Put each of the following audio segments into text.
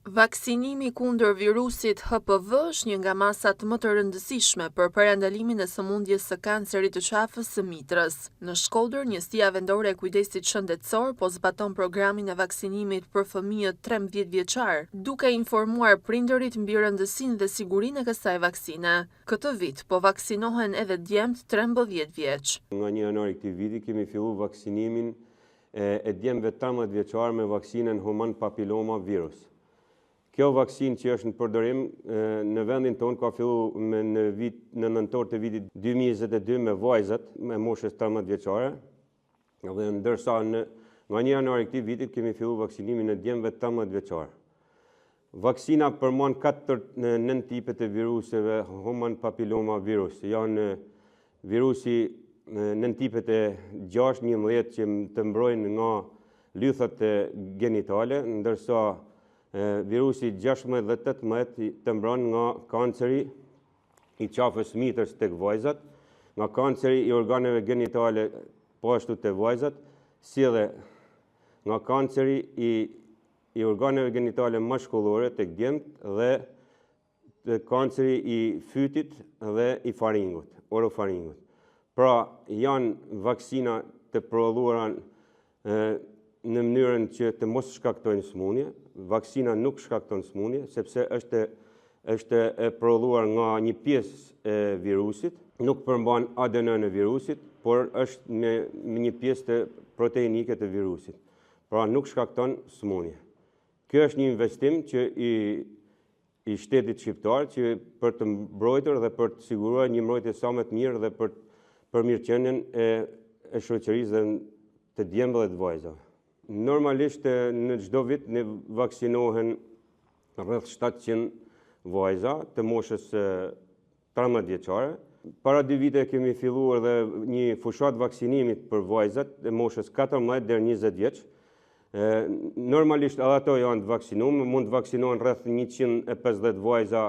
Vaksinimi kundër virusit HPV është një nga masat më të rëndësishme për parandalimin e sëmundjes së kancerit të qafës së mitrës. Në Shkodër, njësia vendore e kujdesit shëndetësor po zbaton programin e vaksinimit për fëmijët 13 vjeçar, duke informuar prindërit mbi rëndësinë dhe sigurinë e kësaj vaksine. Këtë vit po vaksinohen edhe djemt 13 vjeç. Nga 1 janar i këtij viti kemi filluar vaksinimin e djemve 13 vjeçar me vaksinën human papilloma virus. Kjo vaksinë që është në përdorim në vendin tonë ka filluar në nëntor të vitit 2022 me vajzat me moshës 13 vjeçare, dhe ndërsa nga 1 janar i këtij viti kemi filluar vaksinimin e djemve 13 vjeçar. Vaksina përmban 9 tipe të viruseve human papilloma virus. Janë virusi 9 tipet e 6-11 që të mbrojnë nga lythat genitale, ndërsa virusi 16 dhe 18 të mbron nga kanceri i qafës mitës tek vajzat, nga kanceri i organeve genitale po ashtu te vajzat, si edhe nga kanceri i organeve genitale mashkullore tek djemt dhe kanceri i fytit dhe i faringut, orofaringut. Pra janë vaksina të prodhuara në mënyrën që të mos shkaktojnë sëmundje. Vaksina nuk shkakton sëmundje, sepse është e prodhuar nga një pjesë e virusit, nuk përmban ADN e virusit, por është me një pjesë të proteinike të virusit. Pra nuk shkakton sëmundje. Kjo është një investim që i shtetit shqiptar që për të mbrojtur dhe për të siguruar një mbrojtje sa më të mirë dhe për mirëqenien e shoqërisë dhe të djembëve dhe të vajzave. Normalisht në çdo vit ne vaksinohen rreth 700 vajza të moshës 13 vjeçare. Para 2 vite kemi filluar dhe një fushat vaksinimit për vajzat të moshës 14 deri 20 vjeç. Normalisht edhe ato janë të vaksinuar, mund të vaksinohen rreth 150 vajza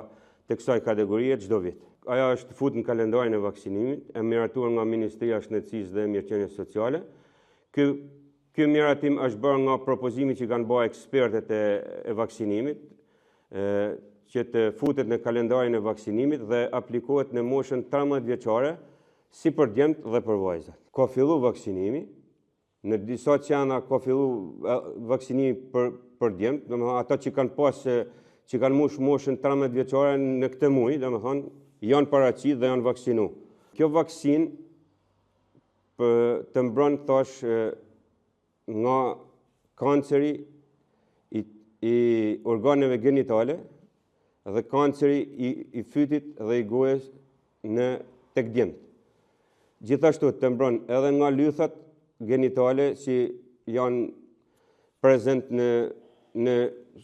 të kësaj kategorie çdo vit. Ajo është fut në kalendarin e vaksinimit, e miratuar nga Ministria e Shëndetësisë dhe Mirëqenies Sociale. Ky miratim është bërë nga propozimi që kanë bërë ekspertët e vaksinimit, që të futet në kalendarin e vaksinimit dhe aplikohet në moshën 13 vjeçare, si për djemt dhe për vajzat. Ka fillu vaksinimi, në disa qendra ka fillu vaksinimi për djemt, domethënë ata që kanë moshën 13 vjeçare në këtë muaj, domethënë janë paraqitur dhe janë vaksinu. Kjo vaksinë të mbron thash nga kanceri i organeve genitale dhe kanceri i fytit dhe i gojës tek djemt. Gjithashtu të mbron edhe nga lythat genitale që janë prezent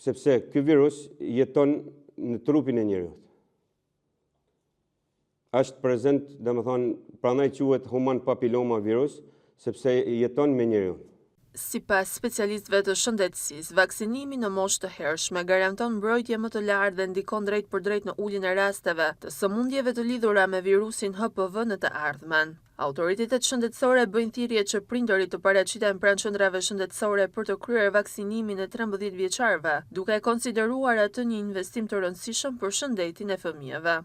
sepse ky virus jeton në trupin e njeriut. Është prezent, domethënë, prandaj quhet human papilloma virus, sepse jeton me njeriu. Sipas specialistëve të shëndetësisë, vaksinimi në moshë të hershme garanton mbrojtje më të lartë dhe ndikon drejt për drejt në uljen e rasteve të sëmundjeve të lidhura me virusin HPV në të ardhmen. Autoritetet shëndetësore bëjnë thirrje që prindërit të paraqiten pranë qendrave shëndetësore për të kryer vaksinimin e 13 vjeçarëve, duke konsideruar atë një investim të rëndësishëm për shëndetin e fëmijëve.